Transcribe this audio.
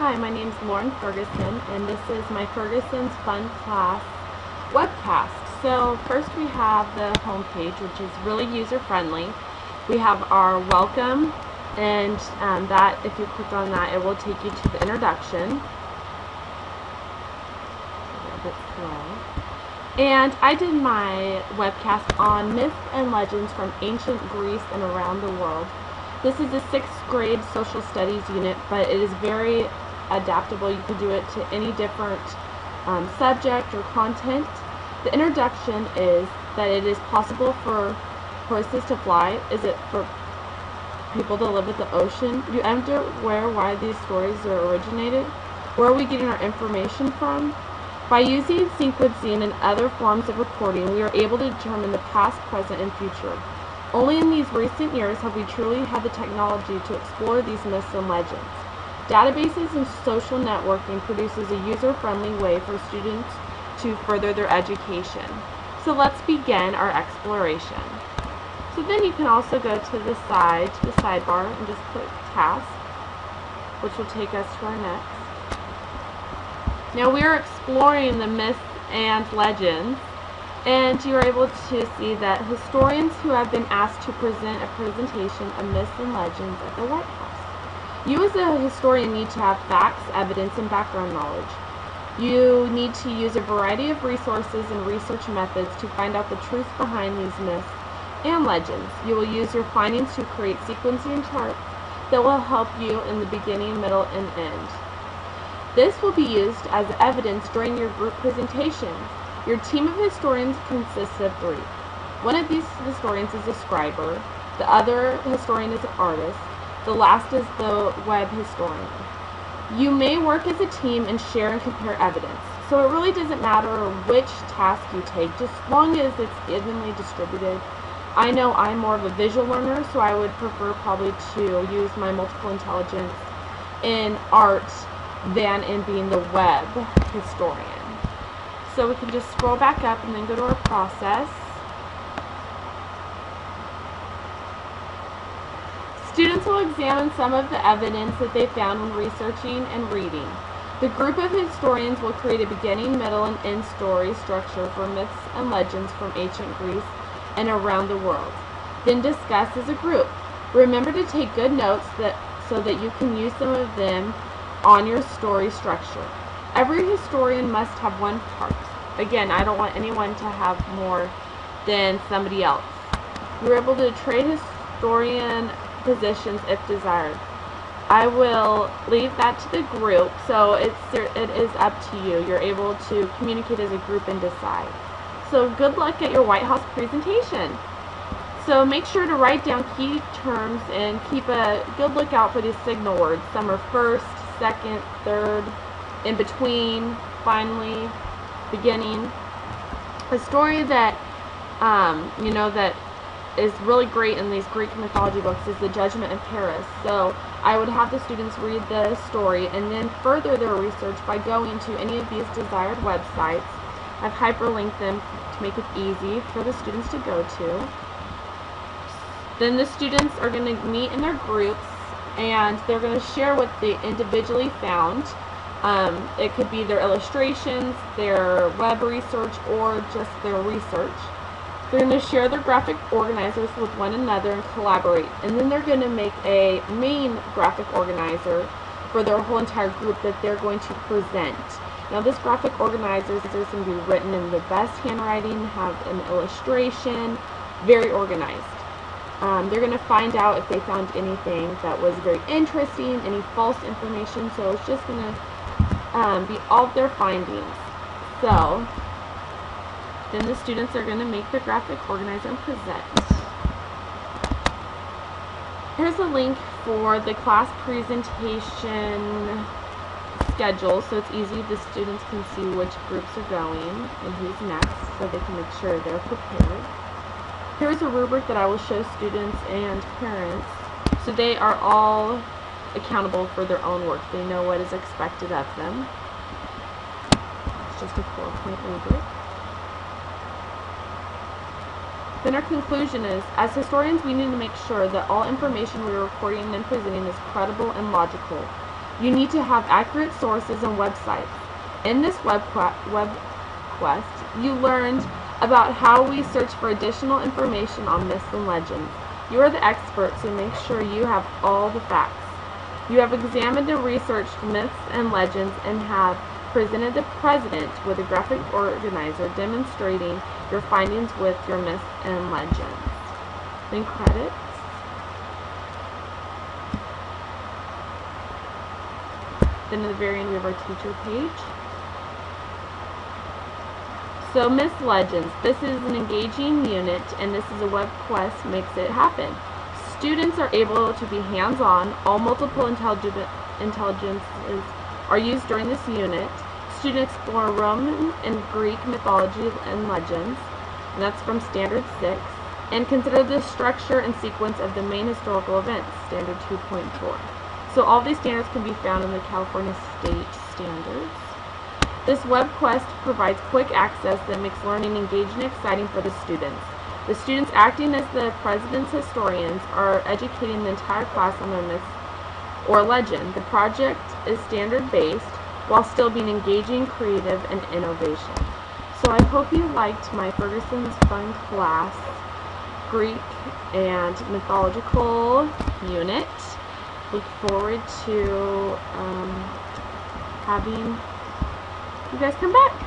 Hi, my name is Lauren Ferguson, and this is my Ferguson's Fun Class webcast. So first we have the home page, which is really user-friendly. We have our welcome, and that, if you click on that, it will take you to the introduction. A little bit slow. And I did my webcast on myths and legends from ancient Greece and around the world. This is a 6th grade social studies unit, but it is very adaptable. You can do it to any different subject or content. The introduction is that it is possible for horses to fly. Is it for people to live at the ocean? You enter why these stories are originated. Where are we getting our information from? By using sequencing and other forms of recording, we are able to determine the past, present, and future. Only in these recent years have we truly had the technology to explore these myths and legends. Databases and social networking produces a user-friendly way for students to further their education. So let's begin our exploration. So then you can also go to the sidebar, and just click Task, which will take us to our next. Now we are exploring the myths and legends, and you are able to see that historians who have been asked to present a presentation of myths and legends at the White House. You as a historian need to have facts, evidence, and background knowledge. You need to use a variety of resources and research methods to find out the truth behind these myths and legends. You will use your findings to create sequencing charts that will help you in the beginning, middle, and end. This will be used as evidence during your group presentation. Your team of historians consists of 3. One of these historians is a scriber, the other historian is an artist, the last is the web historian. You may work as a team and share and compare evidence. So it really doesn't matter which task you take, just as long as it's evenly distributed. I know I'm more of a visual learner, so I would prefer probably to use my multiple intelligence in art than in being the web historian. So we can just scroll back up and then go to our process. Students will examine some of the evidence that they found when researching and reading. The group of historians will create a beginning, middle, and end story structure for myths and legends from ancient Greece and around the world. Then discuss as a group. Remember to take good notes so that you can use some of them on your story structure. Every historian must have one part. Again, I don't want anyone to have more than somebody else. You're able to trade historian positions if desired. I will leave that to the group, so it is up to you. You're able to communicate as a group and decide. So good luck at your White House presentation. So make sure to write down key terms and keep a good lookout for these signal words. Some are first, second, third, in between, finally, beginning. A story that that is really great in these Greek mythology books is the Judgment in Paris. So I would have the students read the story and then further their research by going to any of these desired websites. I've hyperlinked them to make it easy for the students to go to. Then the students are going to meet in their groups and they're going to share what they individually found. It could be their illustrations, their web research, or just their research. They're going to share their graphic organizers with one another and collaborate. And then they're going to make a main graphic organizer for their whole entire group that they're going to present. Now this graphic organizer is going to be written in the best handwriting, have an illustration, very organized. They're going to find out if they found anything that was very interesting, any false information. So it's just going to be all of their findings. So then the students are going to make their graphic organizer and present. Here's a link for the class presentation schedule, so it's easy. The students can see which groups are going and who's next, so they can make sure they're prepared. Here's a rubric that I will show students and parents, so they are all accountable for their own work. They know what is expected of them. It's just a 4-point rubric. Then our conclusion is, as historians, we need to make sure that all information we are recording and presenting is credible and logical. You need to have accurate sources and websites. In this Webquest, you learned about how we search for additional information on myths and legends. You are the experts, so make sure you have all the facts. You have examined and researched myths and legends and have presented the president with a graphic organizer demonstrating your findings with your myths and legends. Then credits. Then at the very end we have our teacher page. So myths, legends. This is an engaging unit, and this is a Webquest makes it happen. Students are able to be hands-on. All multiple intelligences are used during this unit. Students explore Roman and Greek mythology and legends, and that's from Standard 6, and consider the structure and sequence of the main historical events, Standard 2.4. So all these standards can be found in the California State Standards. This Webquest provides quick access that makes learning engaging and exciting for the students. The students acting as the president's historians are educating the entire class on their myth or legend. The project is standard-based while still being engaging, creative, and innovation. So I hope you liked my Ferguson's Fun Class Greek and Mythological unit. Look forward to having you guys come back.